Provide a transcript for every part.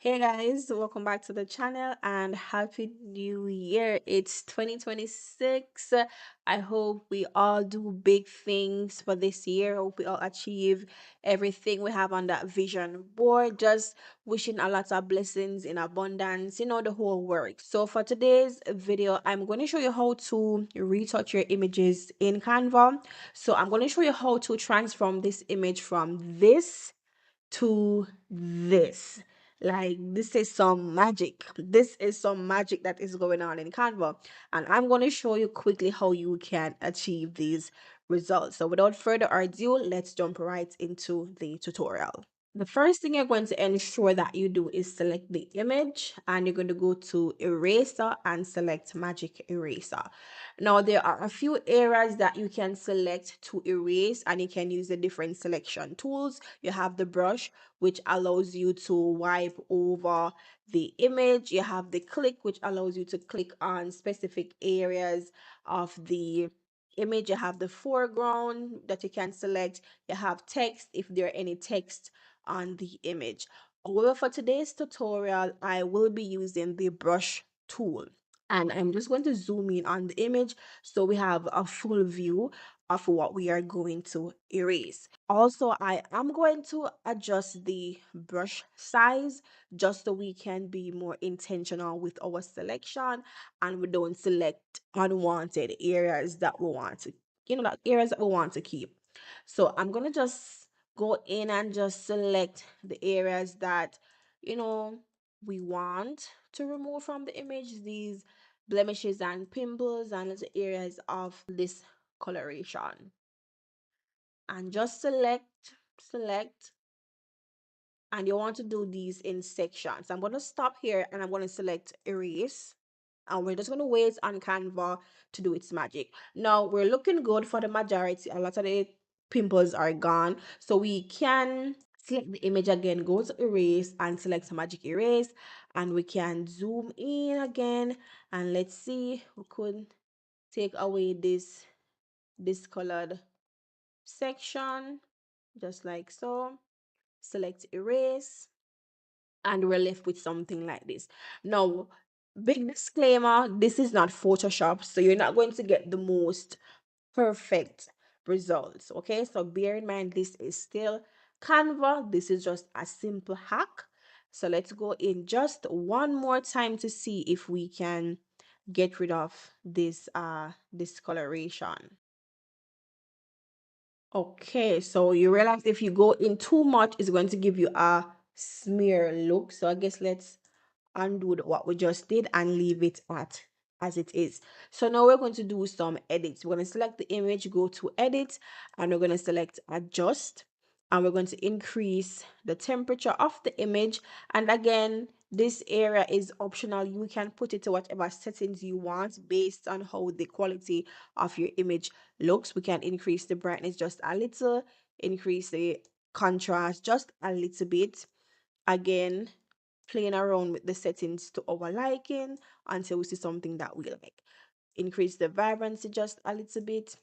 Hey guys, welcome back to the channel and happy new year. It's 2026. I hope we all do big things for this year. Hope we all achieve everything we have on that vision board. Just wishing a lot of blessings in abundance, the whole works. So for today's video, I'm going to show you how to retouch your images in Canva. So I'm going to show you how to transform this image from this to this. Like, this is some magic. This is some magic that is going on in Canva. And I'm going to show you quickly how you can achieve these results. So without further ado, let's jump right into the tutorial. The first thing you're going to ensure that you do is select the image, and you're going to go to eraser and select magic eraser. Now there are a few areas that you can select to erase, and you can use the different selection tools. You have the brush, which allows you to wipe over the image. You have the click, which allows you to click on specific areas of the image. You have the foreground that you can select. You have text if there are any text on the image. However, for today's tutorial, I will be using the brush tool. And I'm just going to zoom in on the image so we have a full view of what we are going to erase. Also, I am going to adjust the brush size just so we can be more intentional with our selection and we don't select unwanted areas that we want to, that areas that we want to keep. So I'm going to just go in and just select the areas that, you know, we want to remove from the image, these blemishes and pimples and little areas of discoloration, and just select, and you want to do these in sections. I'm going to stop here and I'm going to select erase, and we're just going to wait on Canva to do its magic. Now we're looking good for the majority. A lot of the pimples are gone, so we can select the image again, go to erase and select magic erase, and we can zoom in again, and let's see, we could take away this discolored section just like so. Select erase, and we're left with something like this. Now, big disclaimer, this is not Photoshop, so you're not going to get the most perfect results. Okay, so bear in mind this is still Canva. This is just a simple hack. So let's go in just one more time to see if we can get rid of this discoloration. Okay, so you realize if you go in too much, it's going to give you a smear look. So I guess let's undo what we just did and leave it at as it is. So now we're going to do some edits. We're going to select the image, go to edit, and we're going to select adjust, and we're going to increase the temperature of the image. And again, this area is optional. You can put it to whatever settings you want based on how the quality of your image looks. We can increase the brightness just a little, increase the contrast just a little bit. Again, playing around with the settings to our liking until we see something that we like. Increase the vibrancy just a little bit,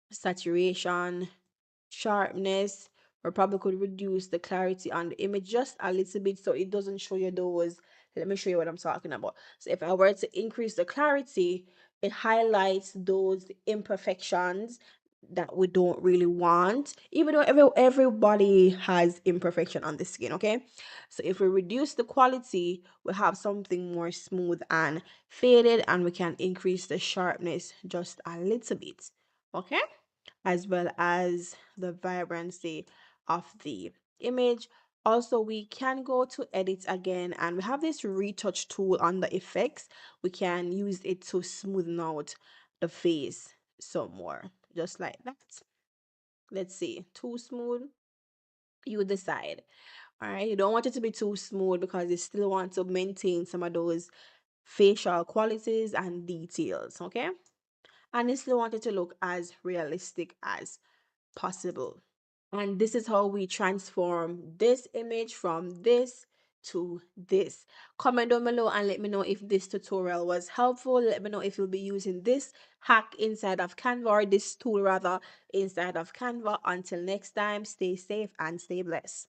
saturation, sharpness. We probably could reduce the clarity on the image just a little bit so it doesn't show you those. Let me show you what I'm talking about. So if I were to increase the clarity, it highlights those imperfections that we don't really want, even though everybody has imperfection on the skin. Okay, so if we reduce the quality, we have something more smooth and faded, and we can increase the sharpness just a little bit. Okay, as well as the vibrancy of the image. Also, we can go to edit again, and we have this retouch tool on the effects. We can use it to smoothen out the face some more, just like that. Let's see, too smooth, you decide. All right, you don't want it to be too smooth because you still want to maintain some of those facial qualities and details. Okay, and you still want it to look as realistic as possible. And this is how we transform this image from this to this. Comment down below and let me know if this tutorial was helpful. Let me know if you'll be using this hack inside of Canva, or this tool rather inside of Canva. Until next time, stay safe and stay blessed.